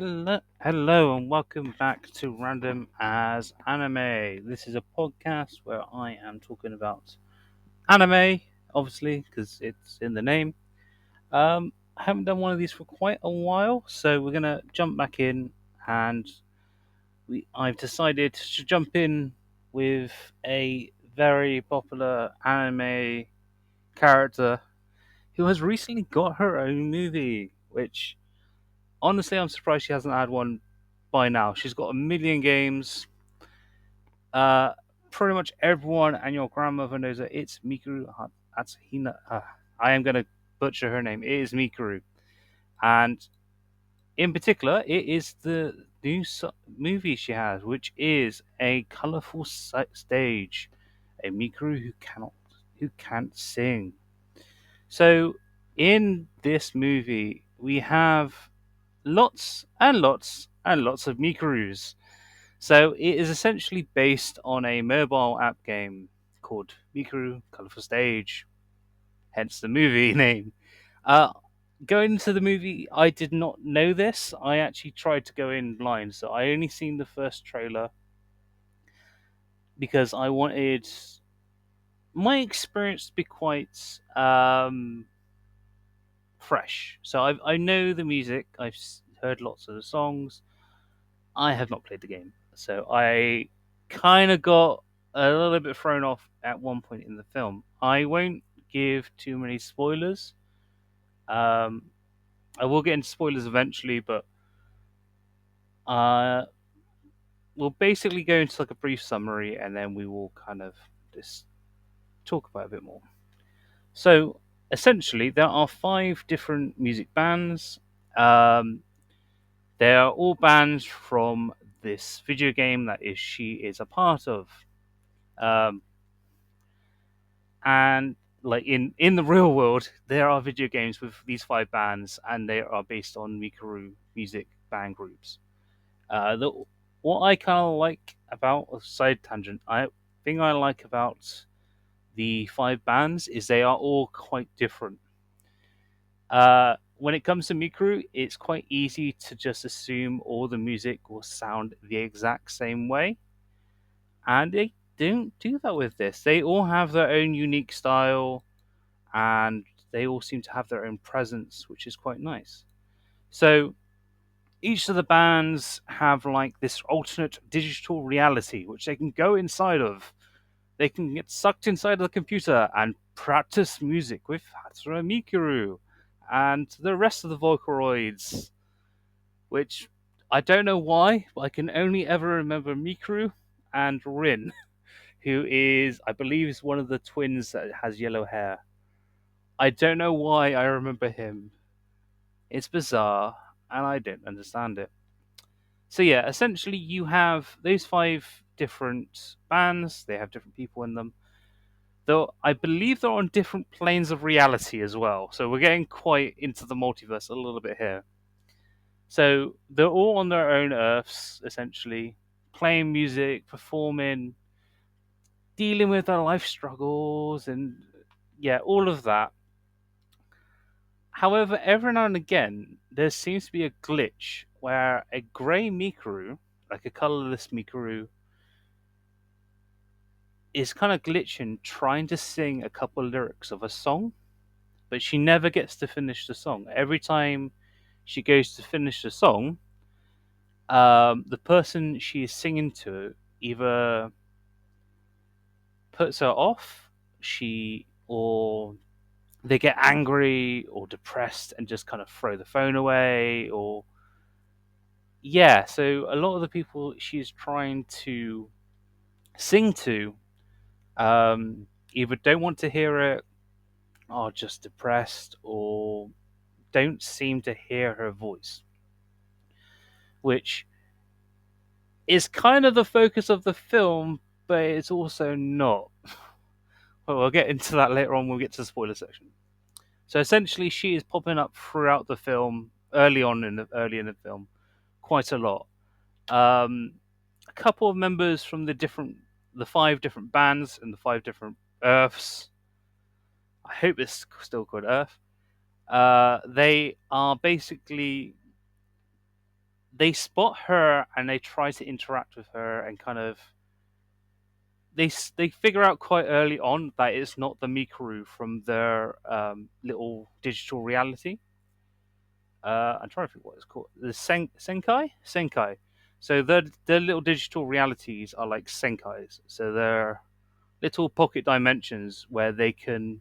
Hello and welcome back to Random as Anime. This is a podcast where I am talking about anime, obviously, because it's in the name. I haven't done one of these for quite a while, so we're gonna jump back in, and I've decided to jump in with a very popular anime character who has recently got her own movie, which honestly I'm surprised she hasn't had one by now. She's got a million games. Uh, Pretty much everyone and your grandmother knows that it's Miku Atsuhina. I am going to butcher her name. It is Mikuru. And in particular, it is the new movie she has, which is a colorful stage. A Mikuru who can't sing. So in this movie, we have lots and lots and lots of Mikurus. So it is essentially based on a mobile app game called Miku Colorful Stage, hence the movie name. Uh, Going into the movie, I did not know this. I actually tried to go in blind, so I only seen the first trailer because I wanted my experience to be quite fresh. So I know the music, heard lots of the songs. I have not played the game, so I kind of got a little bit thrown off at one point in the film. I won't give too many spoilers. Um, I will get into spoilers eventually, but uh, we'll basically go into like a brief summary, and then we will kind of just talk about it a bit more. So essentially, there are five different music bands. Um, they are all bands from this video game that is she is a part of. Um, and like in the real world, there are video games with these five bands, and they are based on Mikuru music band groups. The What I kind of like about a side tangent, I thing I like about the five bands is they are all quite different. When it comes to Mikuru, it's quite easy to just assume all the music will sound the exact same way, and they don't do that with this. They all have their own unique style, and they all seem to have their own presence, which is quite nice. So each of the bands have like this alternate digital reality which they can go inside of. They can get sucked inside of the computer and practice music with Hatsura Mikuru and the rest of the Vocaloids, which I don't know why, but I can only ever remember Mikuru and Rin, who is, I believe, is one of the twins that has yellow hair. I don't know why I remember him. It's bizarre, and I don't understand it. So yeah, essentially you have those five different bands. They have different people in them. Though I believe they're on different planes of reality as well. So we're getting quite into the multiverse a little bit here. So they're all on their own Earths, essentially, playing music, performing, dealing with their life struggles, and yeah, all of that. However, every now and again, there seems to be a glitch where a grey Mikuru, like a colorless Mikuru, is kind of glitching trying to sing a couple lyrics of a song, but she never gets to finish the song. Every time she goes to finish the song, the person she is singing to either puts her off, or they get angry or depressed and just kind of throw the phone away, or yeah. So a lot of the people she's trying to sing to either don't want to hear it, are just depressed, or don't seem to hear her voice, which is kind of the focus of the film, but it's also not. Well, we'll get into that later on when we get to the spoiler section. So essentially, she is popping up throughout the film, early in the film, quite a lot. Um, a couple of members from the five different bands and the five different Earths. I hope it's still called Earth. They are basically they spot her and they try to interact with her and kind of they figure out quite early on that it's not the Mikuru from their little digital reality. I'm trying to think what it's called. The Senkai. So their little digital realities are like Senkais. So they're little pocket dimensions where they can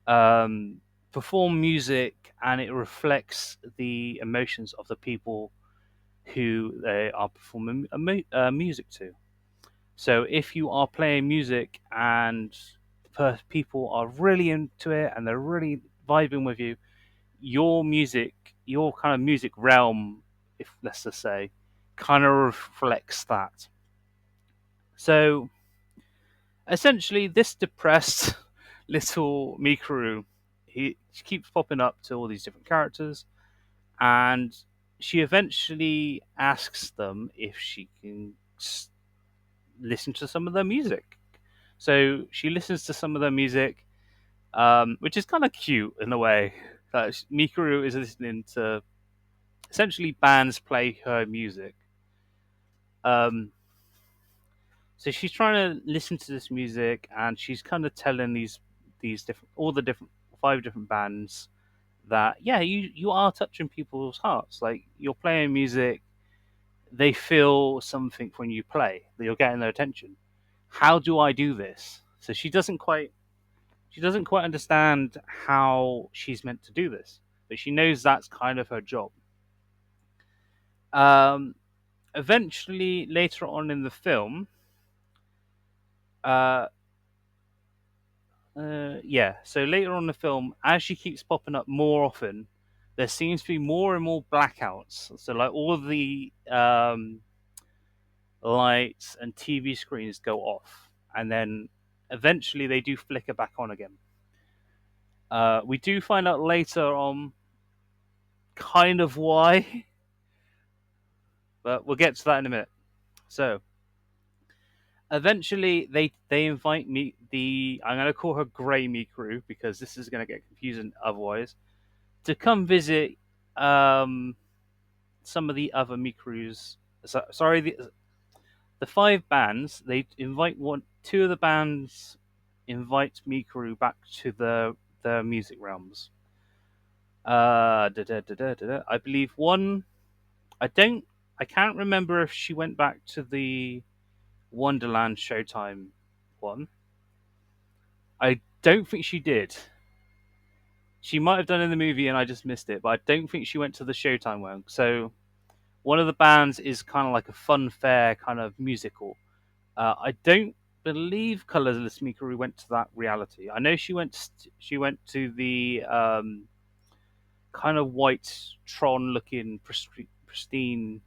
um, perform music and it reflects the emotions of the people who they are performing music to. So if you are playing music and people are really into it and they're really vibing with you, your music, your kind of music realm, if let's just say, kind of reflects that. So essentially, this depressed little Mikuru, she keeps popping up to all these different characters, and she eventually asks them if she can listen to some of their music. So she listens to some of their music, which is kind of cute in a way. Mikuru is listening to essentially bands play her music. Um, so she's trying to listen to this music, and she's kind of telling these different all the different five different bands that yeah, you are touching people's hearts. Like you're playing music, they feel something when you play. That you're getting their attention. How do I do this? So she doesn't quite understand how she's meant to do this, but she knows that's kind of her job. Um, Eventually, later on in the film, uh, yeah. So later on in the film, as she keeps popping up more often, there seems to be more and more blackouts. So like all of the lights and TV screens go off, and then eventually they do flicker back on again. We do find out later on kind of why, but we'll get to that in a minute. So eventually they invite me the I'm gonna call her Grey Mikuru because this is gonna get confusing otherwise to come visit um, some of the other Mikurus. Sorry, the five bands. They invite two of the bands invite Mikuru back to the music realms. I believe one. I don't. I can't remember if she went back to the Wonderland Showtime one. I don't think she did. She might have done in the movie and I just missed it, but I don't think she went to the Showtime one. So one of the bands is kind of like a fun fair kind of musical. I don't believe Colorless Mikuru went to that reality. I know she went to the kind of white Tron looking pristine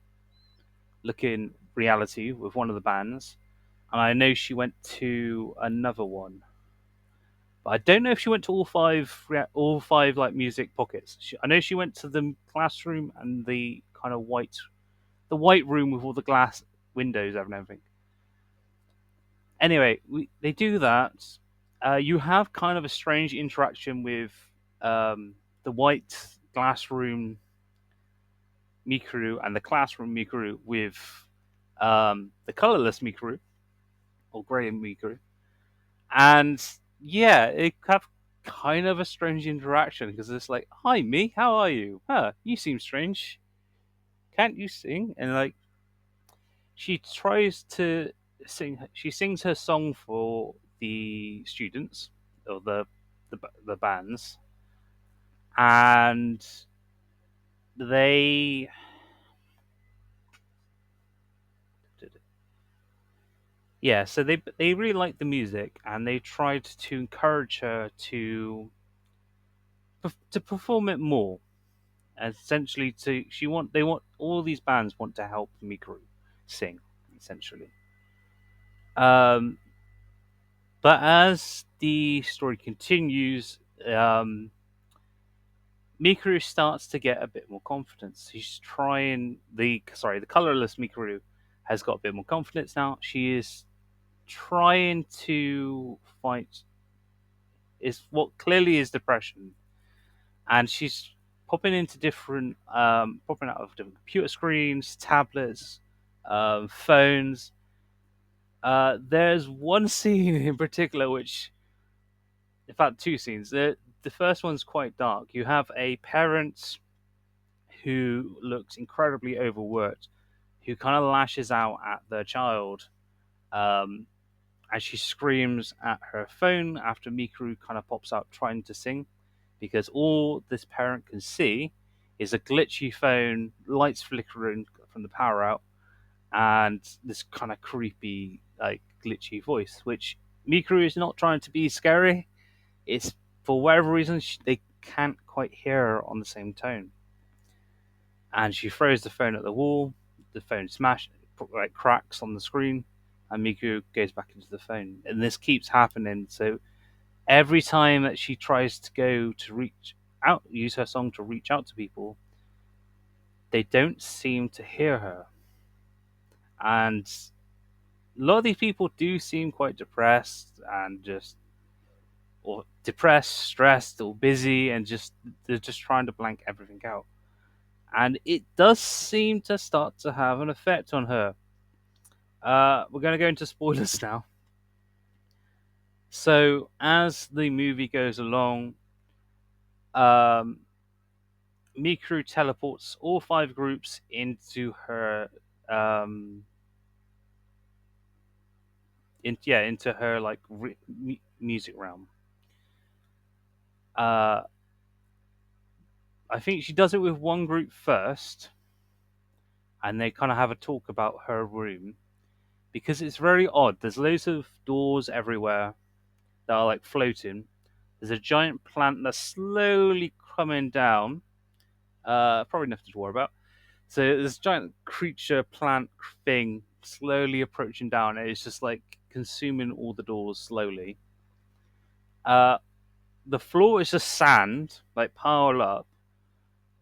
looking reality with one of the bands, and I know she went to another one. But I don't know if she went to all five like music pockets. I know she went to the classroom and the kind of the white room with all the glass windows and everything. Anyway, they do that. You have kind of a strange interaction with the white glass room Mikuru and the classroom Mikuru with the colorless Mikuru or grey Mikuru, and yeah, it have kind of a strange interaction because it's like, "Hi, me, how are you? Huh, you seem strange. Can't you sing?" And like, she tries to sing. She sings her song for the students or the bands, and they yeah. So they really like the music, and they tried to encourage her to perform it more. Essentially, to she want they want all these bands want to help Mikuru sing essentially. Um, but as the story continues, Mikuru starts to get a bit more confidence. She's trying the colorless Mikuru has got a bit more confidence now. She is trying to fight is what clearly is depression, and she's popping out of different computer screens, tablets, phones. There's one scene in particular which, in fact, two scenes. The first one's quite dark. You have a parent who looks incredibly overworked, who kind of lashes out at their child, um, as she screams at her phone after Mikuru kind of pops out trying to sing, because all this parent can see is a glitchy phone, lights flickering from the power out, and this kind of creepy, like glitchy voice, which Mikuru is not trying to be scary. It's for whatever reason they can't quite hear her on the same tone, and she throws the phone at the wall. The phone smashes, like cracks on the screen, and Miku goes back into the phone. And this keeps happening. So every time that she tries to go to reach out, use her song to reach out to people, they don't seem to hear her. And a lot of these people do seem quite depressed and just, or depressed, stressed, or busy, and just they're just trying to blank everything out. And it does seem to start to have an effect on her. We're going to go into spoilers now. So as the movie goes along, um, Mikuru teleports all five groups into her, um, into her like music realm. Uh, I think she does it with one group first, and they kind of have a talk about her room because it's very odd. There's loads of doors everywhere that are like floating. There's a giant plant that's slowly coming down. Probably nothing to worry about. So this giant creature plant thing slowly approaching down, and it's just like consuming all the doors slowly. Uh, the floor is just sand, like piled up.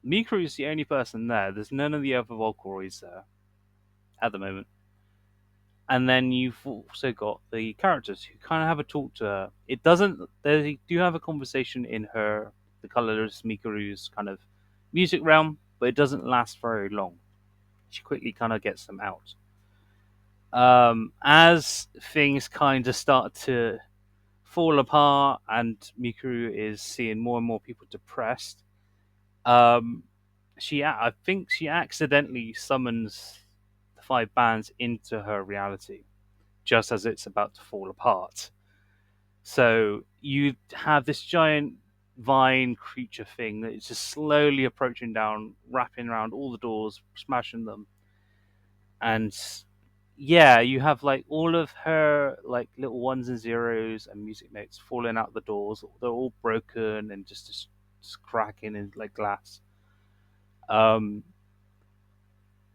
Mikuru is the only person there. There's none of the other Volcoroids there at the moment. And then you've also got the characters who kind of have a talk to her. It doesn't. They do have a conversation in her, the colorless Mikuru's kind of music realm, but it doesn't last very long. She quickly kind of gets them out. As things kind of start to fall apart and Mikuru is seeing more and more people depressed, um, I think she accidentally summons the five bands into her reality just as it's about to fall apart. So you have this giant vine creature thing that is just slowly approaching down, wrapping around all the doors, smashing them, and yeah, you have like all of her like little ones and zeros and music notes falling out the doors. They're all broken and just cracking in like glass. Um,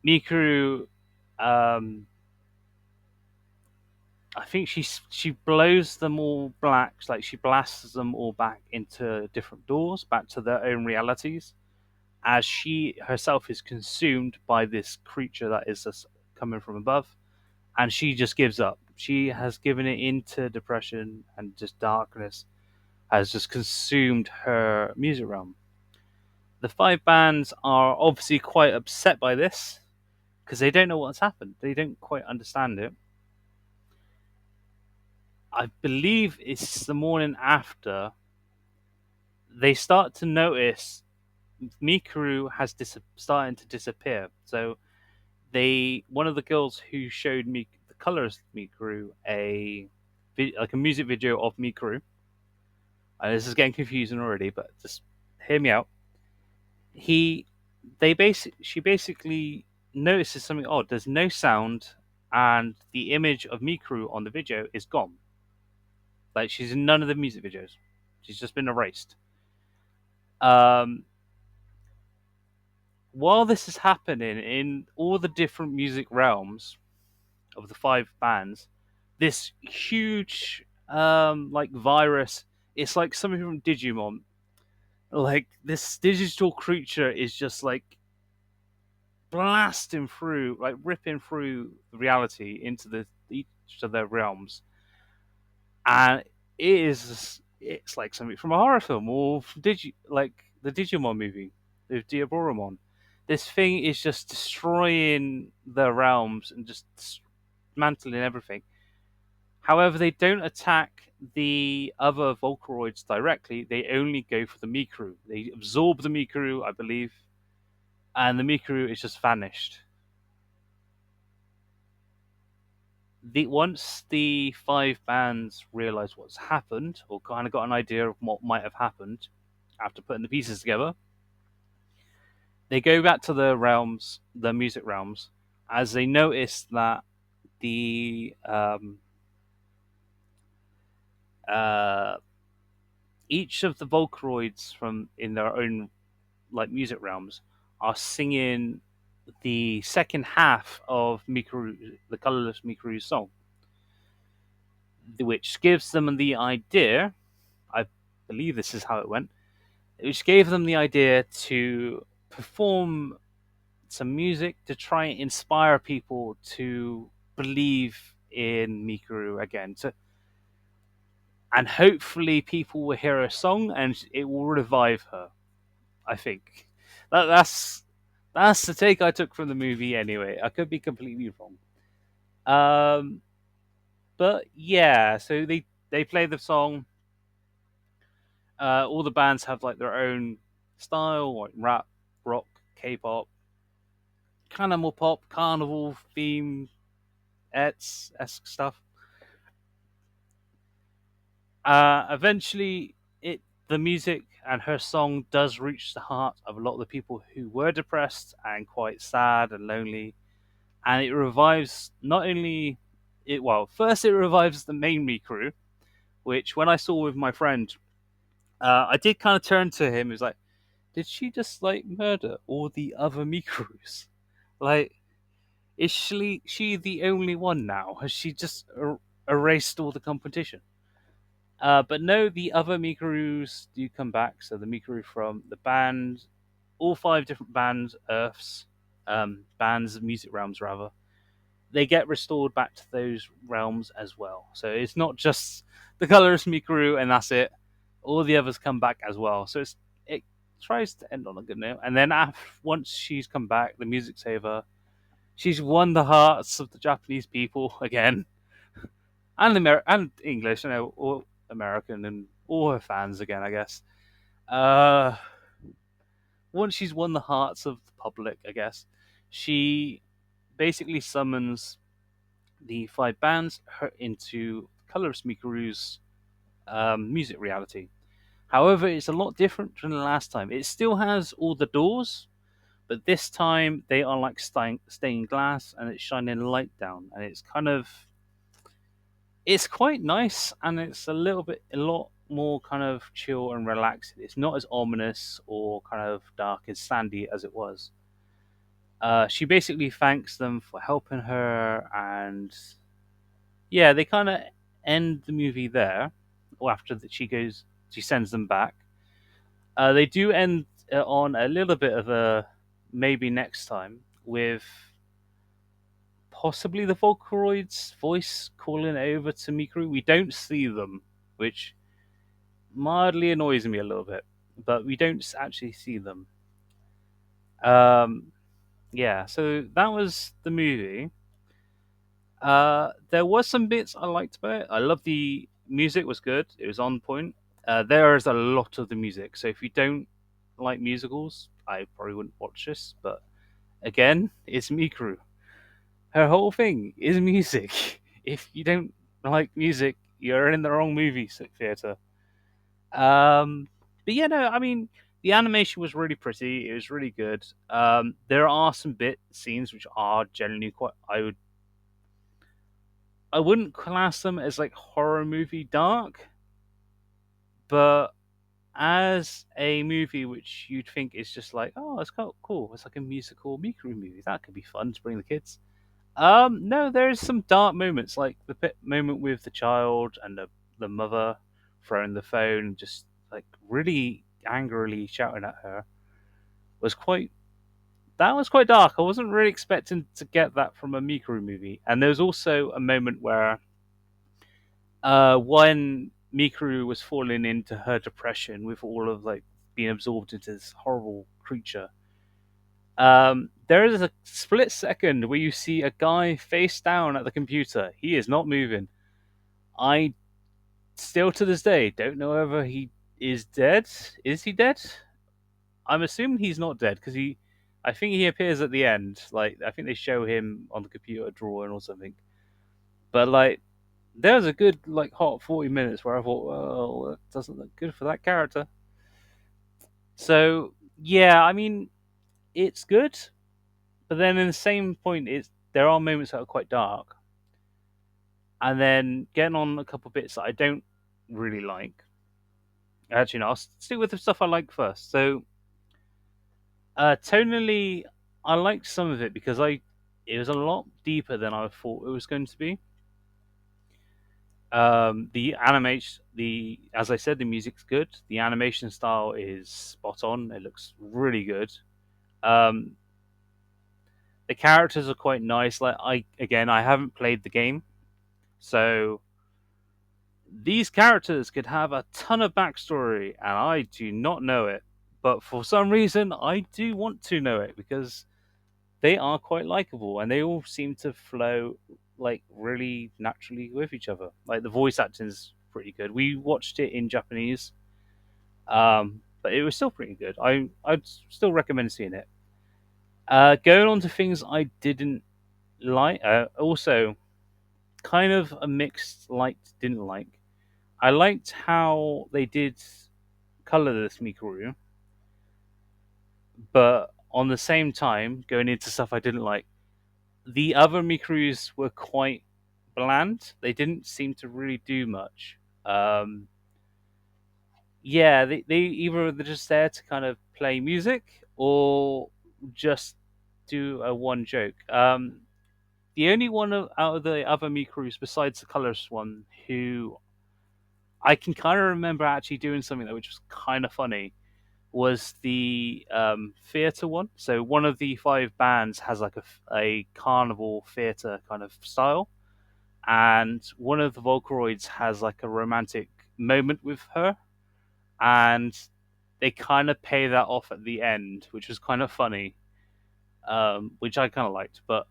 Mikuru, um, I think she blows them all black, like she blasts them all back into different doors, back to their own realities, as she herself is consumed by this creature that is just coming from above, and she just gives up. She has given it into depression, and just darkness has just consumed her music realm. The five bands are obviously quite upset by this because they don't know what's happened. They don't quite understand it. I believe it's the morning after they start to notice Mikuru has starting to disappear. So one of the girls who showed me the colors of Mikuru like a music video of Mikuru. And this is getting confusing already, but just hear me out. He she basically notices something odd. There's no sound, and the image of Mikuru on the video is gone. Like she's in none of the music videos. She's just been erased. Um, while this is happening in all the different music realms of the five bands, this huge like virus, it's like something from Digimon. Like this digital creature is just like blasting through, like ripping through reality into each of their realms, and it's like something from a horror film or like the Digimon movie. with Diaboromon. This thing is just destroying the realms and just dismantling everything. However, they don't attack the other Volcroids directly. They only go for the Mikuru. They absorb the Mikuru, I believe, and the Mikuru is just vanished. Once the five bands realize what's happened, or kind of got an idea of what might have happened after putting the pieces together, they go back to the realms, the music realms, as they notice that the uh, each of the Volcroids from in their own like music realms are singing the second half of Mikuru, the colorless Mikuru's song, which gives them the idea. I believe this is how it went. Which gave them the idea to perform some music to try and inspire people to believe in Mikuru again. And hopefully people will hear her song and it will revive her. I think that's the take I took from the movie. Anyway, I could be completely wrong. Um, but yeah, so they play the song. All the bands have like their own style, like rap, rock, K-pop, kind of more pop, carnival theme, esque stuff. Eventually, the music and her song does reach the heart of a lot of the people who were depressed and quite sad and lonely, and it revives not only it. Well, first it revives the main me crew, which when I saw with my friend, I did kind of turn to him. He was like, "Did she just like murder all the other me crews? Like, is she the only one now? Has she just erased all the competition?" But no, the other Mikurus do come back. So the Mikuru from the band, all five different bands, Earths, bands, music realms rather, they get restored back to those realms as well. So it's not just the colorless Mikuru and that's it. All the others come back as well. So it tries to end on a good note. And then once she's come back, the music's over. She's won the hearts of the Japanese people again and and English, or American, and all her fans again, I guess. Uh, Once she's won the hearts of the public, I guess, she basically summons the five bands into Colorless Mikuru's music reality. However, it's a lot different from the last time. It still has all the doors, but this time they are like stained glass and it's shining light down, and it's quite nice, and it's a lot more kind of chill and relaxed. It's not as ominous or kind of dark and sandy as it was. She basically thanks them for helping her, and yeah, they kind of end the movie there. Or after that, she sends them back. They do end on a little bit of a maybe next time with possibly the Volcroid's voice calling over to Mikuru. We don't see them, which mildly annoys me a little bit, but we don't actually see them. Um, yeah, so that was the movie. There was some bits I liked about it. I love the music was good. It was on point. There is a lot of the music, so if you don't like musicals, I probably wouldn't watch this. But again, it's Mikuru. Her whole thing is music. If you don't like music, you're in the wrong movie theater. Um, but yeah, no, I mean the animation was really pretty. It was really good. There are some scenes which are generally quite. I wouldn't class them as like horror movie dark, but as a movie which you'd think is just like, oh, it's kind of cool. It's like a musical Mikuru movie. That could be fun to bring the kids. No, there's some dark moments, like the moment with the child and the mother throwing the phone, just like really angrily shouting at her, was quite. That was quite dark. I wasn't really expecting to get that from a Mikuru movie. And there was also a moment where, when Mikuru was falling into her depression with all of like being absorbed into this horrible creature. There is a split second where you see a guy face down at the computer. He is not moving. I still to this day don't know whether he is dead. Is he dead? I'm assuming he's not dead because I think he appears at the end. Like I think they show him on the computer drawing or something. But like there was a good like hot 40 minutes where I thought, well, that doesn't look good for that character. So yeah, I mean it's good, but then in the same point, it's there are moments that are quite dark, and then getting on a couple bits that I don't really like. Actually, no, I'll stick with the stuff I like first. So tonally, I liked some of it because I it was a lot deeper than I thought it was going to be. The animation, the as I said, the music's good. The animation style is spot on. It looks really good. Um, the characters are quite nice. Like I haven't played the game, so these characters could have a ton of backstory, and I do not know it. But for some reason, I do want to know it because they are quite likable, and they all seem to flow like really naturally with each other. Like the voice acting is pretty good. We watched it in Japanese, but it was still pretty good. I'd still recommend seeing it. Going on to things I didn't like, also kind of a mixed liked didn't like. I liked how they did colorless Mikuru, but on the same time, going into stuff I didn't like, the other Mikurus were quite bland. They didn't seem to really do much. Um, yeah, they either they're just there to kind of play music or just do a one joke. The only one out of the other Mikurus besides the colorless one who I can kind of remember actually doing something that which was kind of funny was the theatre one. So one of the five bands has like a carnival theatre kind of style, and one of the Volcroids has like a romantic moment with her, and they kind of pay that off at the end, which was kind of funny, which I kind of liked. But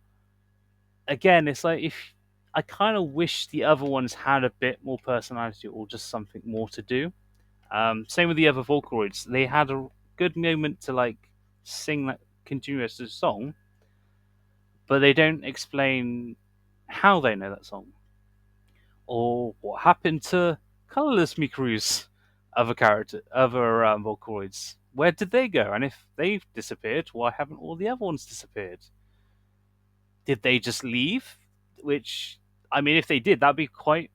again, it's like if I kind of wish the other ones had a bit more personality or just something more to do. Same with the other Volcroids. They had a good moment to like sing that continuous song, but they don't explain how they know that song or what happened to colorless Mikuru's other Volcroids. Where did they go? And if they've disappeared, why haven't all the other ones disappeared? Did they just leave? Which, I mean, if they did, that'd be quite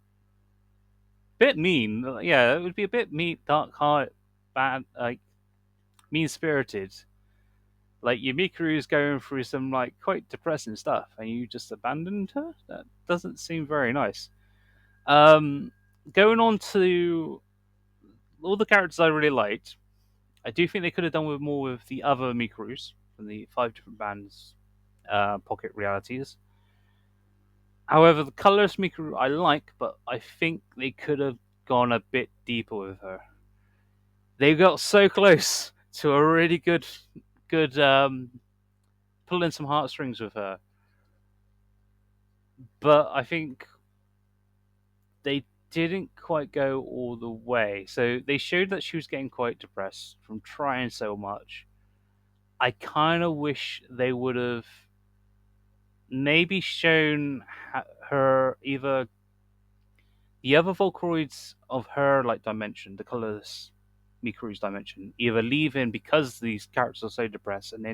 bit mean. Yeah, it would be a bit mean, dark heart, bad, like mean spirited. Like your Mikuru's going through some like quite depressing stuff, and you just abandoned her. That doesn't seem very nice. Um, Going on to all the characters I really liked, I do think they could have done with more with the other Mikurus from the five different bands, pocket realities. However, the colorless Mikuru I like, but I think they could have gone a bit deeper with her. They got so close to a really good pulling some heartstrings with her, but I think they didn't quite go all the way. So they showed that she was getting quite depressed from trying so much. I kind of wish they would have maybe shown her either the other Volcroids of her like dimension, the colorless Mikuru's dimension, either leaving because these characters are so depressed and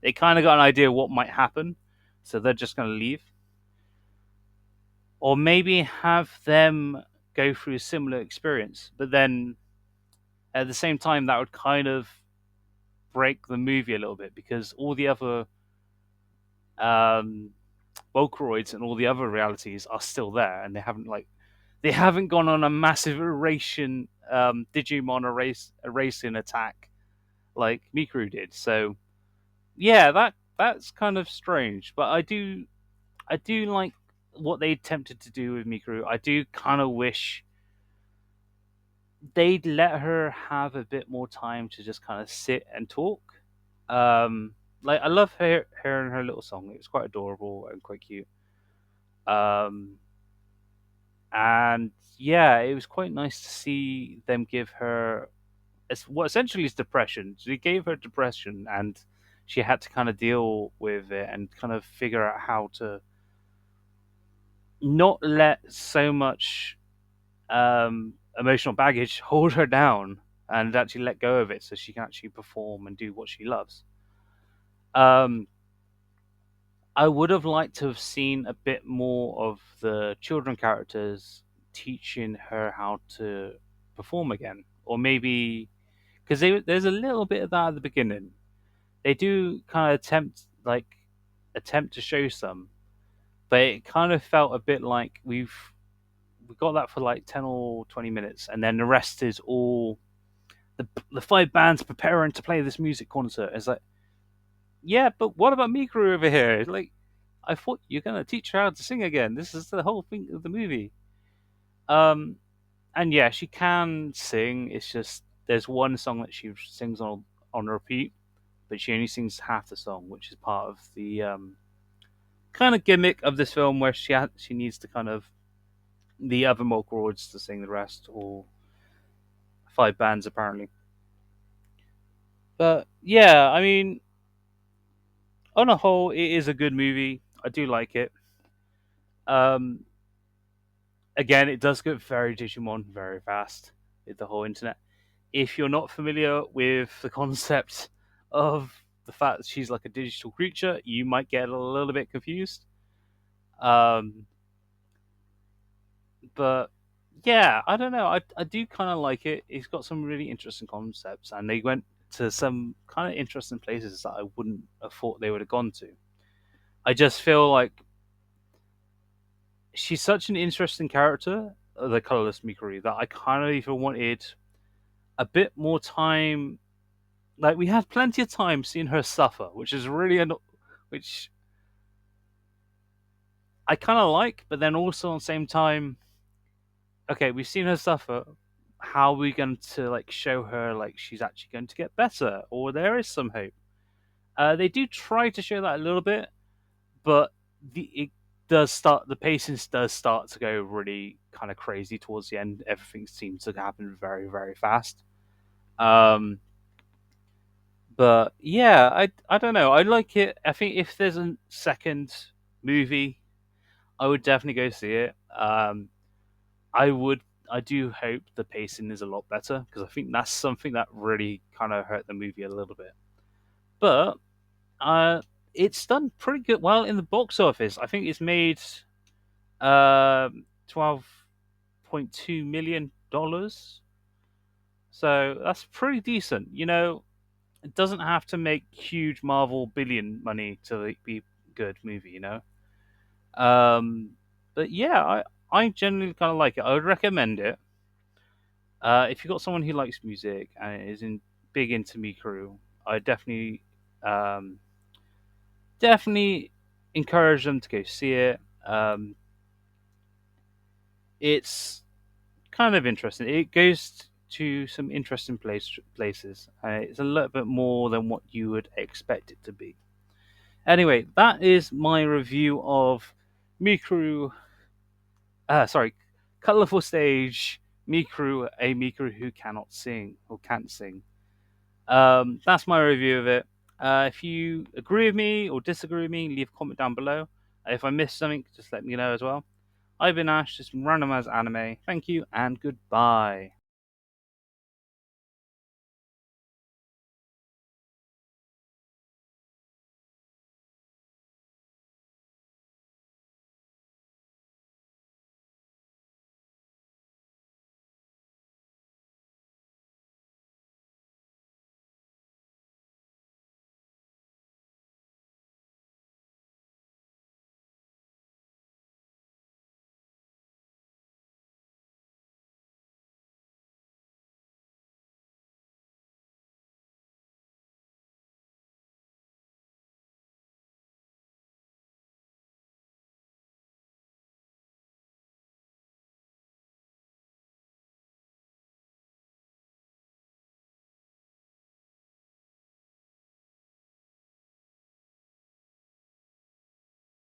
they kind of got an idea what might happen, so they're just going to leave, or maybe have them go through a similar experience, but then at the same time that would kind of break the movie a little bit because all the other um, Volcroids and all the other realities are still there, and they haven't gone on a massive Digimon erasing attack like Mikuru did. So yeah, that's kind of strange, but I do like what they attempted to do with Mikuru. I do kind of wish they'd let her have a bit more time to just kind of sit and talk. Um, like I love her and her little song. It was quite adorable and quite cute. Um, and yeah, it was quite nice to see them give her what essentially is depression. So they gave her depression, and she had to kind of deal with it and kind of figure out how to not let so much emotional baggage hold her down and actually let go of it so she can actually perform and do what she loves. Um, I would have liked to have seen a bit more of the children characters teaching her how to perform again, or maybe because there's a little bit of that at the beginning. They do kind of attempt to show some, but it kind of felt a bit like we got that for like 10 or 20 minutes, and then the rest is all the five bands preparing to play this music concert. It's like, yeah, but what about Miku over here? Like, I thought you're gonna teach her how to sing again. This is the whole thing of the movie. Um, and yeah, she can sing. It's just there's one song that she sings on repeat, but she only sings half the song, which is part of the kind of gimmick of this film, where she needs to kind of the other vocals to sing the rest, or five bands apparently. But yeah, I mean, on a whole, it is a good movie. I do like it. Um, Again, it does get very Digimon very fast with the whole internet. If you're not familiar with the concept of the fact that she's like a digital creature, you might get a little bit confused. Um, but yeah, I don't know. I do kind of like it. It's got some really interesting concepts, and they went to some kind of interesting places that I wouldn't have thought they would have gone to. I just feel like she's such an interesting character, the colorless Mikuri, that I kind of even wanted a bit more time. Like we had plenty of time seeing her suffer, which is really which I kind of like, but then also at the same time, okay, we've seen her suffer. How are we going to like show her like she's actually going to get better, or there is some hope? They do try to show that a little bit, but it does start the pacing does start to go really kind of crazy towards the end. Everything seems to happen very very fast. Um, but yeah, I don't know. I like it. I think if there's a second movie, I would definitely go see it. I would. I do hope the pacing is a lot better, because I think that's something that really kind of hurt the movie a little bit. But uh, it's done pretty good. Well, in the box office, I think it's made 12.2 million dollars. So that's pretty decent. It doesn't have to make huge Marvel billion money to be a good movie. Um, but yeah, I generally kind of like it. I would recommend it. If you've got someone who likes music and is big into Miku, I um, definitely encourage them to go see it. It's kind of interesting. It goes to some interesting places. It's a little bit more than what you would expect it to be. Anyway, that is my review of Miku. Sorry, Colorful Stage Miku, a Miku who cannot sing or can't sing. That's my review of it. If you agree with me or disagree with me, leave a comment down below. If I missed something, just let me know as well. I've been Ash, this has been Random as Anime. Thank you and goodbye.